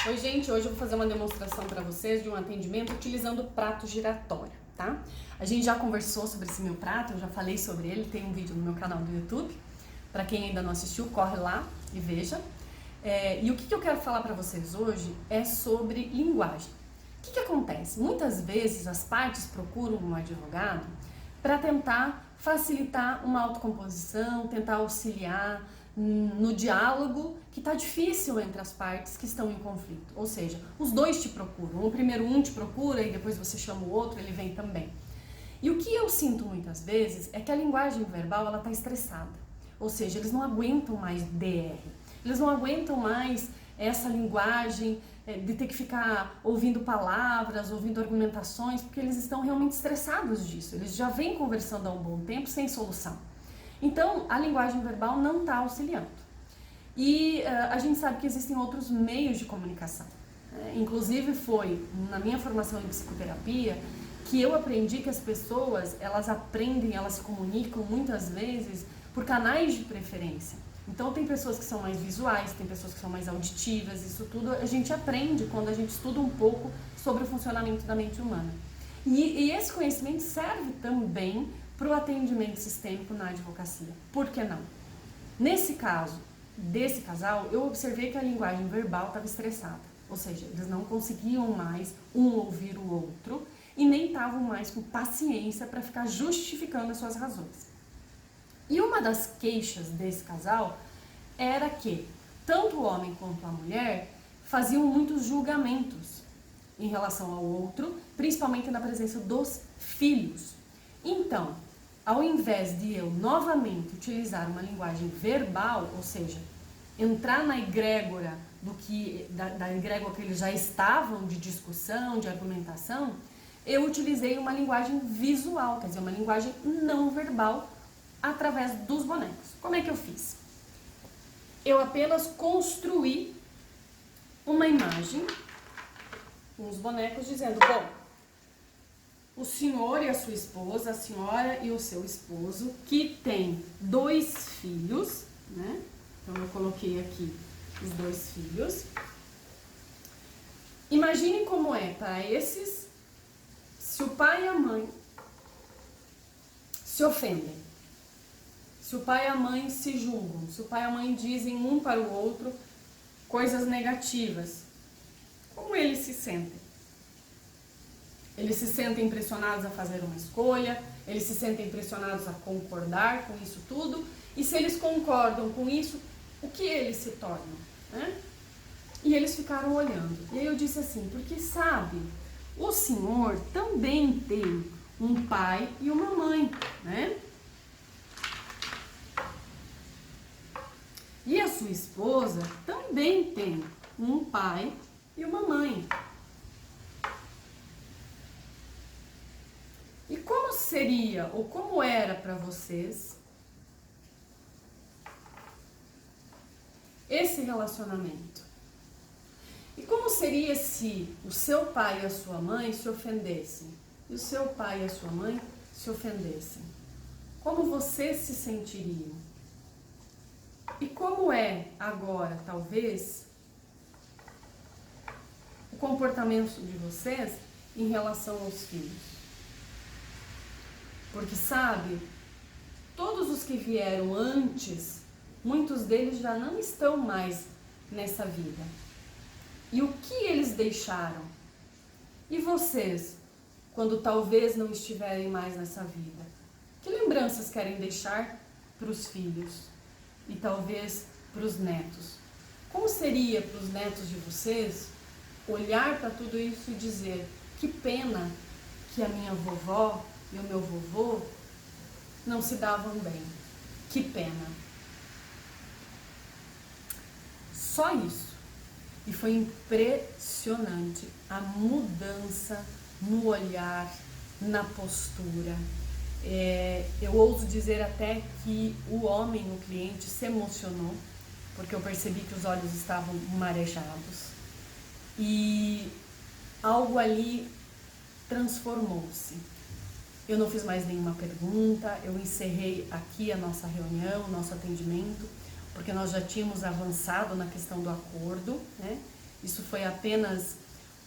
Oi gente, hoje eu vou fazer uma demonstração para vocês de um atendimento utilizando o prato giratório, tá? A gente já conversou sobre esse meu prato, eu já falei sobre ele, tem um vídeo no meu canal do YouTube. Para quem ainda não assistiu, corre lá e veja. E o que eu quero falar para vocês hoje é sobre linguagem. O que acontece? Muitas vezes as partes procuram um advogado para tentar facilitar uma autocomposição, tentar auxiliar no diálogo que está difícil entre as partes que estão em conflito. Ou seja, os dois te procuram. O primeiro um te procura e depois você chama o outro, ele vem também. E o que eu sinto muitas vezes é que a linguagem verbal ela está estressada. Ou seja, eles não aguentam mais DR. Eles não aguentam mais essa linguagem de ter que ficar ouvindo palavras, ouvindo argumentações, porque eles estão realmente estressados disso. Eles já vêm conversando há um bom tempo sem solução. Então, a linguagem verbal não está auxiliando. E a gente sabe que existem outros meios de comunicação. Inclusive, foi na minha formação em psicoterapia que eu aprendi que as pessoas, elas aprendem, elas se comunicam muitas vezes por canais de preferência. Então, tem pessoas que são mais visuais, tem pessoas que são mais auditivas, isso tudo a gente aprende quando a gente estuda um pouco sobre o funcionamento da mente humana. E esse conhecimento serve também para o atendimento sistêmico na advocacia. Por que não? Nesse caso desse casal, eu observei que a linguagem verbal estava estressada. Ou seja, eles não conseguiam mais um ouvir o outro e nem estavam mais com paciência para ficar justificando as suas razões. E uma das queixas desse casal era que tanto o homem quanto a mulher faziam muitos julgamentos em relação ao outro, principalmente na presença dos filhos. Então, ao invés de eu novamente utilizar uma linguagem verbal, ou seja, entrar na egrégora da egrégora que eles já estavam de discussão, de argumentação, eu utilizei uma linguagem visual, quer dizer, uma linguagem não verbal, através dos bonecos. Como é que eu fiz? Eu apenas construí uma imagem com os bonecos dizendo, bom, o senhor e a sua esposa, a senhora e o seu esposo, que tem 2 filhos, né? Então eu coloquei aqui os 2 filhos. Imaginem como é para esses, se o pai e a mãe se ofendem. Se o pai e a mãe se julgam, se o pai e a mãe dizem um para o outro coisas negativas, como eles se sentem? Eles se sentem pressionados a fazer uma escolha, eles se sentem pressionados a concordar com isso tudo, e se eles concordam com isso, o que eles se tornam? Né? E eles ficaram olhando. E aí eu disse assim, porque sabe, o senhor também tem um pai e uma mãe, né? E a sua esposa também tem um pai e uma mãe. E como seria ou como era para vocês esse relacionamento? E como seria se o seu pai e a sua mãe se ofendessem? E o seu pai e a sua mãe se ofendessem? Como vocês se sentiriam? E como é agora, talvez, o comportamento de vocês em relação aos filhos? Porque, sabe, todos os que vieram antes, muitos deles já não estão mais nessa vida. E o que eles deixaram? E vocês, quando talvez não estiverem mais nessa vida? Que lembranças querem deixar para os filhos? E talvez para os netos. Como seria para os netos de vocês olhar para tudo isso e dizer que pena que a minha vovó e o meu vovô não se davam bem. Que pena. Só isso. E foi impressionante a mudança no olhar, na postura. Eu ouso dizer até que o homem, o cliente, se emocionou, porque eu percebi que os olhos estavam marejados e algo ali transformou-se. Eu não fiz mais nenhuma pergunta, eu encerrei aqui a nossa reunião, o nosso atendimento, porque nós já tínhamos avançado na questão do acordo, né? Isso foi apenas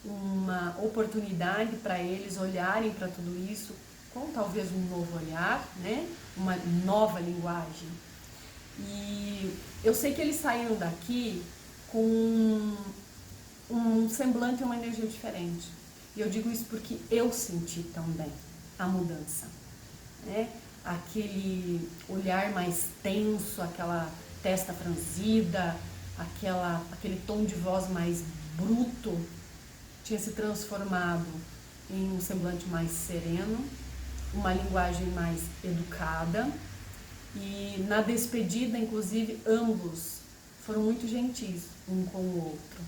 uma oportunidade para eles olharem para tudo isso com talvez um novo olhar, né? Uma nova linguagem. E eu sei que eles saíram daqui com um semblante e uma energia diferente. E eu digo isso porque eu senti também a mudança, né? Aquele olhar mais tenso, aquela testa franzida, aquele tom de voz mais bruto tinha se transformado em um semblante mais sereno, uma linguagem mais educada, e na despedida, inclusive, ambos foram muito gentis um com o outro.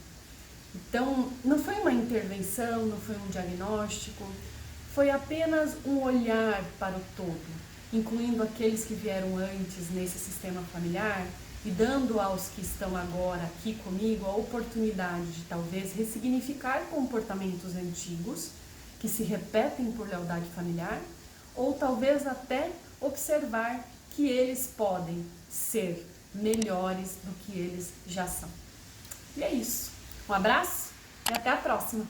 Então, não foi uma intervenção, não foi um diagnóstico, foi apenas um olhar para o todo, incluindo aqueles que vieram antes nesse sistema familiar e dando aos que estão agora aqui comigo a oportunidade de talvez ressignificar comportamentos antigos que se repetem por lealdade familiar, ou talvez até observar que eles podem ser melhores do que eles já são. E é isso. Um abraço e até a próxima!